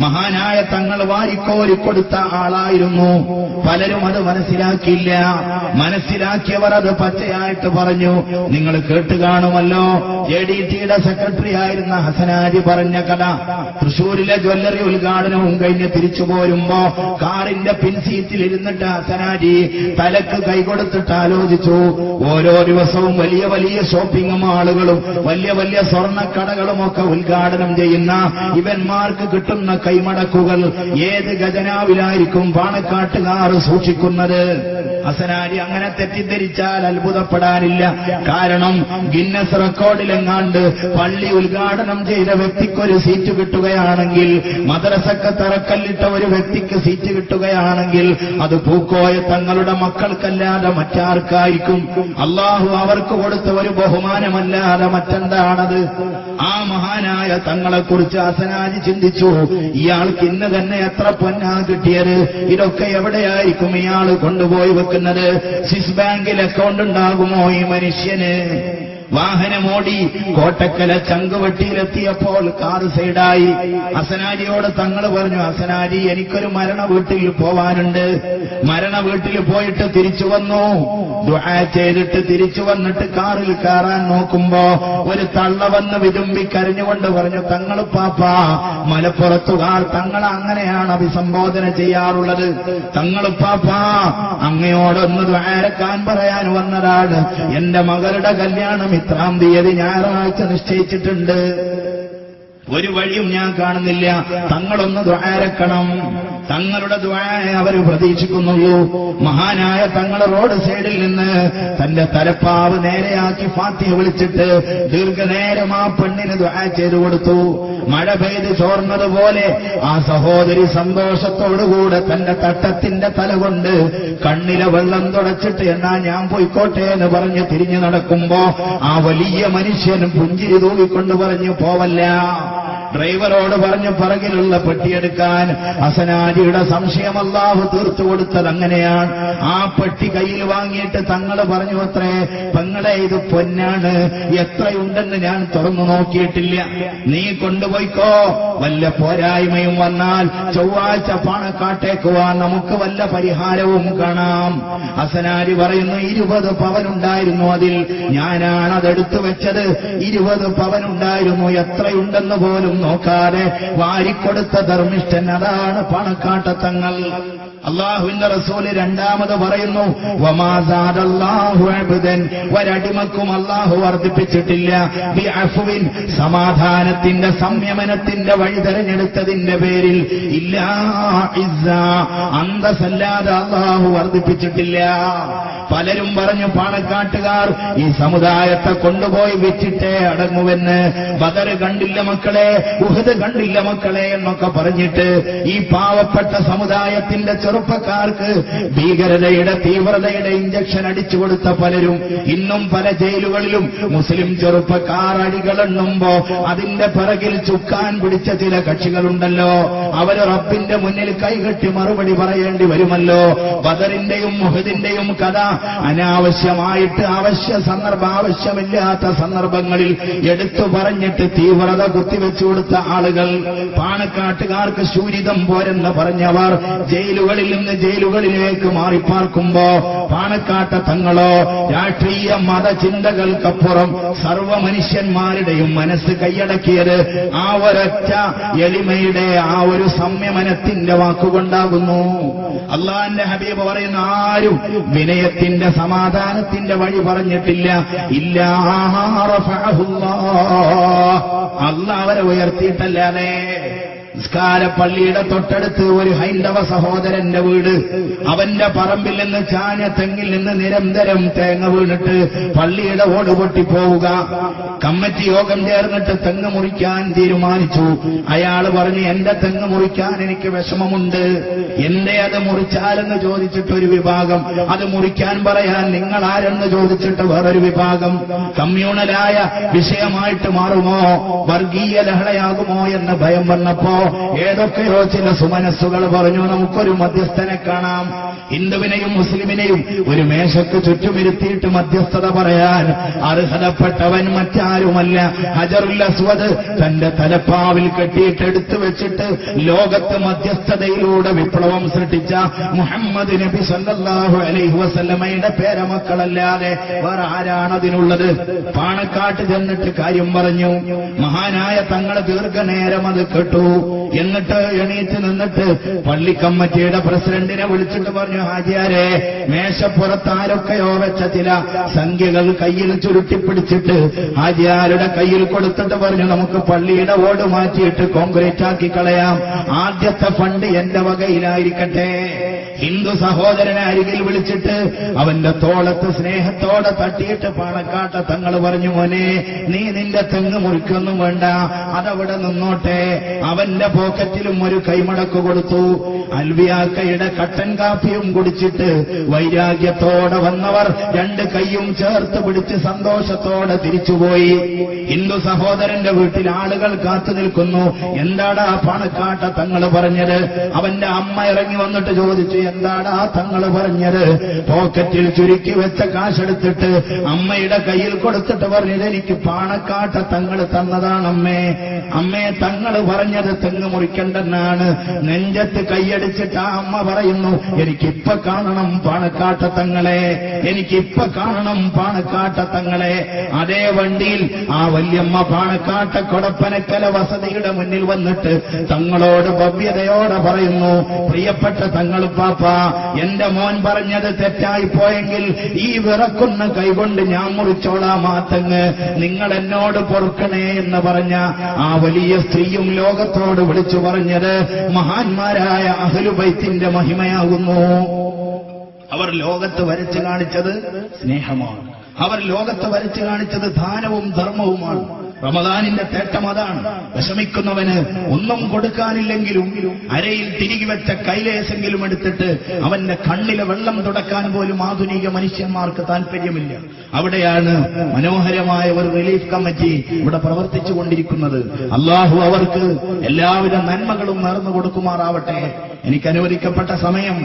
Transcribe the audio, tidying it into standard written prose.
മഹാനായ തങ്ങൾ വാരിക്കോരിക്കൊടുത്ത ആളായിരുന്നു. പലരും അത് മനസ്സിലാക്കിയില്ല. മനസ്സിലാക്കിയവർ അത് പച്ചയായിട്ട് പറഞ്ഞു. നിങ്ങൾ കേട്ട് കാണുമല്ലോ, JDT-യുടെ സെക്രട്ടറി ആയിരുന്ന ഹസനാജി പറഞ്ഞ കഥ. തൃശൂരിലെ ജ്വല്ലറി ഉദ്ഘാടനവും കഴിഞ്ഞ് തിരിച്ചു പോരുമ്പോ കാറിന്റെ പിൻസീറ്റിൽ ഇരുന്നിട്ട് ഹസനാജി തലക്ക് കൈകൊടുത്തിട്ട് ആലോചിച്ചു, ഓരോ ദിവസവും വലിയ വലിയ ഷോപ്പിംഗ് മാളുകളും വലിയ വലിയ സ്വർണ്ണക്കടകളും ഒക്കെ ഉദ്ഘാടനം ചെയ്യുന്ന ഇവന്മാർക്ക് കിട്ടുന്ന കൈമടക്കുകൾ ഏത് ഖജനാവിലായിരിക്കും പാണക്കാട്ടുകാർ സൂക്ഷിക്കുന്നത്? ഹസനാജി അങ്ങനെ തെറ്റിദ്ധരിച്ചാൽ അത്ഭുതപ്പെടാനില്ല. കാരണം ഗിന്നസ് റെക്കോർഡിലെങ്ങാണ്ട് പള്ളി ഉദ്ഘാടനം ചെയ്ത വ്യക്തിക്കൊരു സീറ്റ് കിട്ടുകയാണെങ്കിൽ, മദ്രസക്ക് തറക്കല്ലിട്ട ഒരു വ്യക്തിക്ക് സീറ്റ് കിട്ടുകയാണെങ്കിൽ അത് പൂക്കോയ തങ്ങളുടെ മക്കൾക്കല്ലാതെ മറ്റാർക്കായിരിക്കും? അള്ളാഹു അവർക്ക് കൊടുത്ത ഒരു ബഹുമാനമല്ലാതെ മറ്റെന്താണത്? ആ മഹാനായ തങ്ങളെക്കുറിച്ച് ഹസനാജി ചിന്തിച്ചു, ഇയാൾക്ക് ഇന്ന് തന്നെ എത്ര പൊന്നാ കിട്ടിയത്, ഇതൊക്കെ എവിടെയായിരിക്കും ഇയാൾ കൊണ്ടുപോയി വെക്കുന്നത്? സ്വിസ് ബാങ്കിൽ അക്കൗണ്ട് ഉണ്ടാകുമോ ഈ മനുഷ്യന്? വാഹനമോടി കോട്ടക്കല ചങ്കുവെട്ടിയിലെത്തിയപ്പോൾ കാറ് സൈഡായി. ഹസനാജിയോട് തങ്ങൾ പറഞ്ഞു, ഹസനാജി എനിക്കൊരു മരണ വീട്ടിൽ പോവാനുണ്ട്. മരണ വീട്ടിൽ പോയിട്ട് തിരിച്ചു വന്നു. ദുആ ചെയ്തിട്ട് തിരിച്ചു വന്നിട്ട് കാറിൽ കയറാൻ നോക്കുമ്പോ ഒരു തള്ള വന്ന് വിതുമ്പി കരഞ്ഞുകൊണ്ട് പറഞ്ഞു, തങ്ങൾ പാപ്പ, മലപ്പുറത്തുകാർ തങ്ങളെ അങ്ങനെയാണ് അഭിസംബോധന ചെയ്യാറുള്ളത്. തങ്ങൾ പാപ്പ, അങ്ങയോടൊന്ന് ദുആരക്കാൻ പറയാൻ വന്നതാണ്. എന്റെ മകളുടെ കല്യാണം 3-ാം തീയതി ഞായറാഴ്ച നിശ്ചയിച്ചിട്ടുണ്ട്. ഒരു വഴിയും ഞാൻ കാണുന്നില്ല. തങ്ങളൊന്ന് ദുആരക്കണം. തങ്ങളുടെ ദുആയെ അവർ പ്രതീക്ഷിക്കുന്നുള്ളൂ. മഹാനായ തങ്ങൾ റോഡ് സൈഡിൽ നിന്ന് തന്റെ തലപ്പാവ് നേരെയാക്കി ഫാത്തിഹ വിളിച്ചിട്ട് ദീർഘനേരം ആ പെണ്ണിന് ദുആ ചെയ്തു കൊടുത്തു. മഴ പെയ്ത് ചോർന്നതുപോലെ ആ സഹോദരി സന്തോഷത്തോടുകൂടെ തന്റെ തട്ടത്തിന്റെ തല കൊണ്ട് കണ്ണിലെ വെള്ളം തുടച്ചിട്ട് എന്നാ ഞാൻ പോയിക്കോട്ടെ എന്ന് പറഞ്ഞ് തിരിഞ്ഞു നടക്കുമ്പോ ആ വലിയ മനുഷ്യൻ പുഞ്ചിരി തൂവിക്കൊണ്ട് പറഞ്ഞു, പോവല്ല. ഡ്രൈവറോട് പറഞ്ഞു പിറകിലുള്ള പെട്ടിയെടുക്കാൻ. ഹസനാജിയുടെ സംശയം അല്ലാഹു തീർത്തു കൊടുത്തത് അങ്ങനെയാണ്. ആ പെട്ടി കയ്യിൽ വാങ്ങിയിട്ട് തങ്ങൾ പറഞ്ഞു, അത്രേ പെങ്ങളെ, ഇത് പൊന്നാണ്, എത്രയുണ്ടെന്ന് ഞാൻ തുറന്നു നോക്കിയിട്ടില്ല, നീ കൊണ്ടുപോയിക്കോ. വല്ല പോരായ്മയും വന്നാൽ ചൊവ്വാഴ്ച പാണക്കാട്ടേക്ക് വാ, നമുക്ക് വല്ല പരിഹാരവും കാണാം. ഹസനാജി പറയുന്നു, 20 പവനുണ്ടായിരുന്നു അതിൽ, ഞാനാണ് അതെടുത്തു വെച്ചത്. 20 പവനുണ്ടായിരുന്നു, എത്രയുണ്ടെന്ന് പോലും നോക്കാതെ വാരിക്കൊടുത്ത ധർമ്മിഷ്ഠൻ അതാണ് പാണക്കാട്ടത്തങ്ങൾ. അള്ളാഹുവിന്റെ റസൂല് രണ്ടാമത് പറയുന്നു, വമാ സാദല്ലാഹു അബ്ദൻ, ഒരടിമക്കും അള്ളാഹു വർദ്ധിപ്പിച്ചിട്ടില്ല, ബിഅഫ്വിൻ, സമാധാനത്തിന്റെ സംയമനത്തിന്റെ വഴി തെരഞ്ഞെടുത്തതിന്റെ പേരിൽ, ഇല്ലാ ഇസ്സ, അന്തസ്സല്ലാതെ അള്ളാഹു വർദ്ധിപ്പിച്ചിട്ടില്ല. പലരും പറഞ്ഞു, പാണക്കാട്ടുകാർ ഈ സമുദായത്തെ കൊണ്ടുപോയി വിറ്റിട്ടേ അടങ്ങുവെന്ന്. ബദർ കണ്ടില്ല മക്കളെ, ഉഹദ് കണ്ടില്ല മക്കളെ എന്നൊക്കെ പറഞ്ഞിട്ട് ഈ പാവപ്പെട്ട സമുദായത്തിന്റെ ചെറുപ്പക്കാർക്ക് ഭീകരതയുടെ തീവ്രതയുടെ ഇഞ്ചക്ഷൻ അടിച്ചു കൊടുത്ത പലരും ഇന്നും പല ജയിലുകളിലും മുസ്ലിം ചെറുപ്പക്കാർ അടികളെണ്ണുമ്പോ അതിന്റെ പിറകിൽ ചുക്കാൻ പിടിച്ച ചില കക്ഷികളുണ്ടല്ലോ, അവർ റബ്ബിന്റെ മുന്നിൽ കൈകെട്ടി മറുപടി പറയേണ്ടി വരുമല്ലോ. ബദറിന്റെയും ഉഹദിന്റെയും കഥ അനാവശ്യമായിട്ട് ആവശ്യമില്ലാത്ത സന്ദർഭങ്ങളിൽ എടുത്തു പറഞ്ഞിട്ട് തീവ്രത കുത്തിവെച്ചു കൊടുത്ത ആളുകൾ, പാണക്കാട്ടുകാർക്ക് ശൂരിതം പോരെന്ന് പറഞ്ഞവർ ജയിലുകളിൽ നിന്ന് ജയിലുകളിലേക്ക് മാറിപ്പാർക്കുമ്പോ പാണക്കാട്ട തങ്ങളോ രാഷ്ട്രീയ മതചിന്തകൾക്കപ്പുറം സർവ്വ മനുഷ്യന്മാരുടെയും മനസ്സ് കൈയടക്കിയത് ആ ഒരൊറ്റ എളിമയുടെ ആ ഒരു സംയമനത്തിന്റെ വാക്കുകൊണ്ടാകുന്നു. അള്ളാന്റെ ഹബീബ് പറയുന്ന ആരും വിനയത്തിന്റെ സമാധാനത്തിന്റെ വഴി പറഞ്ഞിട്ടില്ല. ഇല്ലാ അള്ളാഹ് അവരെ ഉയർത്തിയിട്ടല്ലാതെ. നിസ്കാരപ്പള്ളിയുടെ തൊട്ടടുത്ത് ഒരു ഹൈന്ദവ സഹോദരന്റെ വീട്, അവന്റെ പറമ്പിൽ നിന്ന് ചാഞ്ഞ തെങ്ങിൽ നിന്ന് നിരന്തരം തേങ്ങ വീണിട്ട് പള്ളിയുടെ ഓട് പൊട്ടിപ്പോവുക. കമ്മിറ്റി യോഗം ചേർന്നിട്ട് തെങ്ങ് മുറിക്കാൻ തീരുമാനിച്ചു. അയാൾ പറഞ്ഞു, എന്റെ തെങ്ങ് മുറിക്കാൻ എനിക്ക് വിഷമമുണ്ട്, എന്റെ അത് മുറിച്ചാലെന്ന് ചോദിച്ചിട്ടൊരു വിഭാഗം, അത് മുറിക്കാൻ പറയാൻ നിങ്ങൾ ആരെന്ന് ചോദിച്ചിട്ട് വേറൊരു വിഭാഗം. കമ്മ്യൂണലായ വിഷയമായിട്ട് മാറുമോ, വർഗീയ ലഹളയാകുമോ എന്ന് ഭയം വന്നപ്പോ ഏതൊക്കെയോ ചില സുമനസ്സുകൾ പറഞ്ഞു, നമുക്കൊരു മധ്യസ്ഥനെ കാണാം. ഹിന്ദുവിനെയും മുസ്ലിമിനെയും ഒരു മേശക്ക് ചുറ്റുമിരുത്തിയിട്ട് മധ്യസ്ഥത പറയാൻ അർഹതപ്പെട്ടവൻ മറ്റാരുമല്ല, ഹജറുൽ അസ്വദ് തന്റെ തലപ്പാവിൽ കെട്ടിയിട്ട് എടുത്തു വെച്ചിട്ട് ലോകത്ത് മധ്യസ്ഥതയിലൂടെ വിപ്ലവം സൃഷ്ടിച്ച മുഹമ്മദ് നബി സല്ലല്ലാഹു അലൈഹി വസല്ലമയുടെ പേരമക്കളല്ലാതെ വേറെ ആരാണതിനുള്ളത്? പാണക്കാട്ട് ചെന്നിട്ട് കാര്യം പറഞ്ഞു. മഹാനായ തങ്ങൾ ദീർഘനേരം അത് കേട്ടു. എന്നിട്ട് എണീറ്റ് നിന്നിട്ട് പള്ളി കമ്മിറ്റിയുടെ പ്രസിഡന്റിനെ വിളിച്ചിട്ട് പറഞ്ഞു, ഹാജിയാരെ, മേശപ്പുറത്ത് ആരൊക്കെയോ വെച്ച ചില സംഖ്യകൾ കയ്യിൽ ചുരുട്ടിപ്പിടിച്ചിട്ട് ഹാജിയാരുടെ കയ്യിൽ കൊടുത്തിട്ട് പറഞ്ഞു, നമുക്ക് പള്ളിയുടെ ഓട് മാറ്റിയിട്ട് കോൺക്രീറ്റ് ആക്കി കളയാം. ആദ്യത്തെ ഫണ്ട് എന്റെ വകയിലായിരിക്കട്ടെ. ഹിന്ദു സഹോദരനെ അരികിൽ വിളിച്ചിട്ട് അവന്റെ തോളത്ത് സ്നേഹത്തോടെ തട്ടിയിട്ട് പാണക്കാട്ട തങ്ങൾ പറഞ്ഞു, മോനെ, നീ നിന്റെ തെങ്ങ് മുറിക്കൊന്നും വേണ്ട, അതവിടെ നിന്നോട്ടെ. അവന്റെ പോക്കറ്റിലും ഒരു കൈമടക്ക് കൊടുത്തു. അൽവിയാക്കയുടെ കട്ടൻ കാപ്പിയും കുടിച്ചിട്ട് വൈരാഗ്യത്തോടെ വന്നവർ രണ്ട് കൈയും ചേർത്ത് പിടിച്ച് സന്തോഷത്തോടെ തിരിച്ചുപോയി. ഹിന്ദു സഹോദരന്റെ വീട്ടിൽ ആളുകൾ കാത്തു നിൽക്കുന്നു. എന്താടാ പാണക്കാട്ട തങ്ങൾ പറഞ്ഞത്? അവന്റെ അമ്മ ഇറങ്ങി വന്നിട്ട് ചോദിച്ചു, എന്താടാ തങ്ങൾ പറഞ്ഞത്? പോക്കറ്റിൽ ചുരുക്കി വെച്ച കാശെടുത്തിട്ട് അമ്മയുടെ കയ്യിൽ കൊടുത്തിട്ട് പറഞ്ഞത്, എനിക്ക് പാണക്കാട്ട തങ്ങൾ തന്നതാണമ്മേ. അമ്മേ, തങ്ങൾ പറഞ്ഞത് തെങ്ങ് മുറിക്കണ്ടെന്നാണ്. നെഞ്ചത്ത് കൈയടിച്ചിട്ട് ആ അമ്മ പറയുന്നു, എനിക്കിപ്പ കാണണം പാണക്കാട്ട തങ്ങളെ, എനിക്കിപ്പ കാണണം പാണക്കാട്ട തങ്ങളെ. അതേ വണ്ടിയിൽ ആ വല്യമ്മ പാണക്കാട്ട കൊടപ്പനക്കല വസതിയുടെ മുന്നിൽ വന്നിട്ട് തങ്ങളോട് ഭവ്യതയോടെ പറയുന്നു, പ്രിയപ്പെട്ട തങ്ങൾ പാപ്പ, എന്റെ മോൻ പറഞ്ഞത് തെറ്റായി പോയെങ്കിൽ ഈ വിറക്കുന്ന കൈകൊണ്ട് ഞാൻ മുറിച്ചോളാം ആ തെങ്ങ്, നിങ്ങൾ എന്നോട് പൊറുക്കണേ എന്ന് പറഞ്ഞ ആ വലിയ സ്ത്രീയും ലോകത്തോട് വിളിച്ചു പറഞ്ഞത് മഹാന്മാരായ അഹ്ലു ബൈത്തിന്റെ മഹിമയാകുന്നു. അവർ ലോകത്ത് വരച്ചു കാണിച്ചത് സ്നേഹമാണ്. അവർ ലോകത്ത് വരച്ചു കാണിച്ചത് ദാനവും ധർമ്മവുമാണ്. റമദാനിന്റെ തേട്ടം അതാണ്. വിഷമിക്കുന്നവന് ഒന്നും കൊടുക്കാനില്ലെങ്കിലും അരയിൽ തിരികെ വെച്ച കൈലേശെങ്കിലും എടുത്തിട്ട് അവന്റെ കണ്ണിലെ വെള്ളം തുടക്കാൻ പോലും ആധുനിക മനുഷ്യന്മാർക്ക് താല്പര്യമില്ല. അവിടെയാണ് മനോഹരമായ ഒരു റിലീഫ് കമ്മിറ്റി ഇവിടെ പ്രവർത്തിച്ചുകൊണ്ടിരിക്കുന്നത്. അള്ളാഹു അവർക്ക് എല്ലാവിധ നന്മകളും നേർന്നു കൊടുക്കുമാറാവട്ടെ. എനിക്ക് അനുവദിക്കപ്പെട്ട സമയം